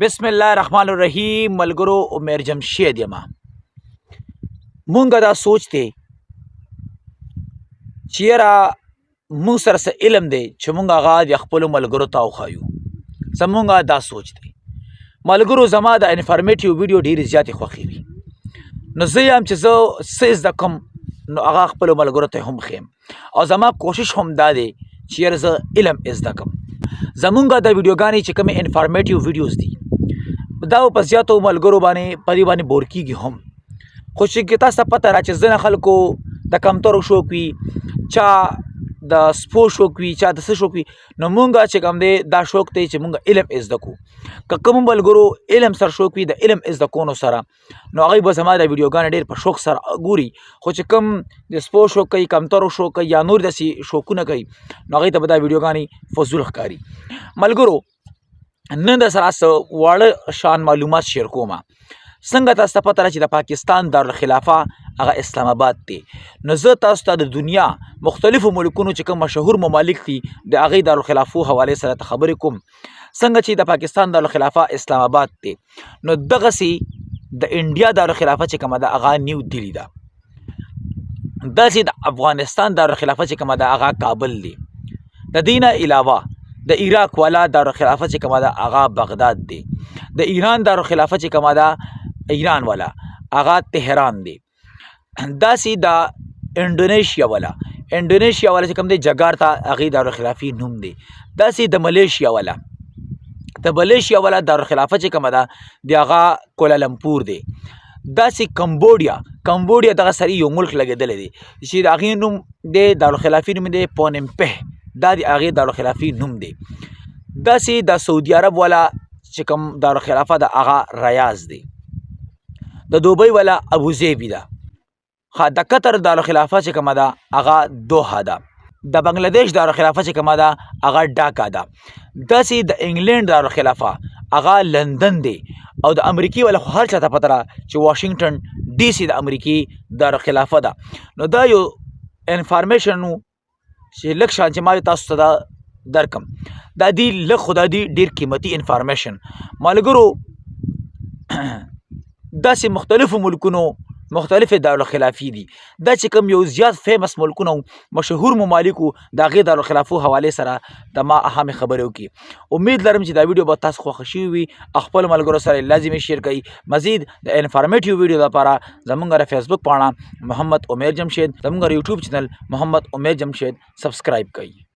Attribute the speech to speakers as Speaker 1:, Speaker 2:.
Speaker 1: بسم الله الرحمن الرحیم ملګرو عمر جمشید یم. مونږ دا سوچ دی چې یاره مونږ سره څه علم دی چې مونږ هغه د خپلو ملګرو ته وښایو. زمونږ دا سوچ دی ملګرو، زما د انفارمیټیو ویډیو ډېرې زیاتې خوښې وي، نو زه یم چې زه څه زده کړم نو هغه خپلو ملګرو ته هم ښیم، او زما کوشش هم دا دی چې یاره زه علم زده کړم. زمونږ د ویډیوګانې چې کومې انفارمیټیو ویډیوز دي دا په زیاتو ملګرو باندې په دې باندې بور کېږي هم، خو چې تاسو ته پته را چې ځینې خلکو د کمترو شوق وي، چا د سپو شوق وي، چا د څه شوق وي، نو مونږ چې کوم دی دا شوق دی چې مونږ علم زده کړو. که کوم ملګرو علم سره شوق وي د علم زده کولو سره، نو هغوی به زما د ویډیوګانې ډېر په شوق سره ګوري، خو چې کوم د سپو شوق کوي، کمترو شوق کوي، یا نور داسې شوقونه کوي، نو هغوی ته به دا ویډیوګانې فضول ښکاري. ملګرو، نن در سره څه واړه شان معلومات شیر کومه. څنګه تاسو ته پته ده چې د پاکستان دارالخلافه هغه اسلام آباد دی، نو زه تاسو ته د دنیا مختلفو ملکونو چې کوم مشهور ممالک دي د هغې دارالخلافو حوالې سره ته خبرې کوم. څنګه چې د پاکستان دارالخلافه اسلام آباد دی، نو دغسې د انډیا دارالخلافه چې کومه ده هغه نیو دلی ده. داسې د افغانستان دارالخلافه چې کومه ده هغه کابل دی. د دې نه علاوه د عراق والا دارالخلافه چې کومه ده هغه بغداد دی. د ایران دارالخلافه چې کومه ده ایران والا هغه تهران دی. داسې د انډونیشیا والا چې کوم دی جګارتا هغې دارالخلافي نوم دی. داسې د ملیشیا والا دارالخلافه چې کومه ده د هغه کولالمپور دی. داسې کمبوډیا دغه سړي یو ملک لګېدلی دی چې د هغې نوم د دارالخلافي نوم دی پونمپه، دا د هغې دارالخلافي نوم دی. داسې د سعودي عرب والا چې کوم دارالخلافه ده هغه ریاض دی. د دوبۍ والا ابوظبي ده. د قطر دارالخلافه چې کومه ده هغه دوحه ده. د بنګلادیش دارالخلافه چې کومه ده هغه ډاکا ده. داسې د انګلینډ دارالخلافه هغه لندن دی. او د امریکې والا خو هر چا ته پته ده چې واشنګټن ډي سي د امریکې دارالخلافه ده. نو دا یو انفارمیشن و چې لږ شان چې ما تاسو ته دا درکم، دا دی لږ خو دا دی ډېر قیمتي انفارمیشن. ملګرو، داسې مختلفو ملکونو مختلفې دارالخلافي دي. دا چې کوم یو زیات فیمس ملکونه او مشهور ممالکو د هغې دارالخلافو حوالې سره د ما اهمې خبرې وکړي. امید لرم چې دا ویډیو به تاسو خوښه شوي وي. خپلو ملګرو سره لازمي شیر کړئ. مزید د انفارمیټیو ویډیو لپاره زموږ د فیسبوک پاڼه محمد عمر جمشید، زموږ یوټیوب چینل محمد عمر جمشید سبسکرایب کړئ.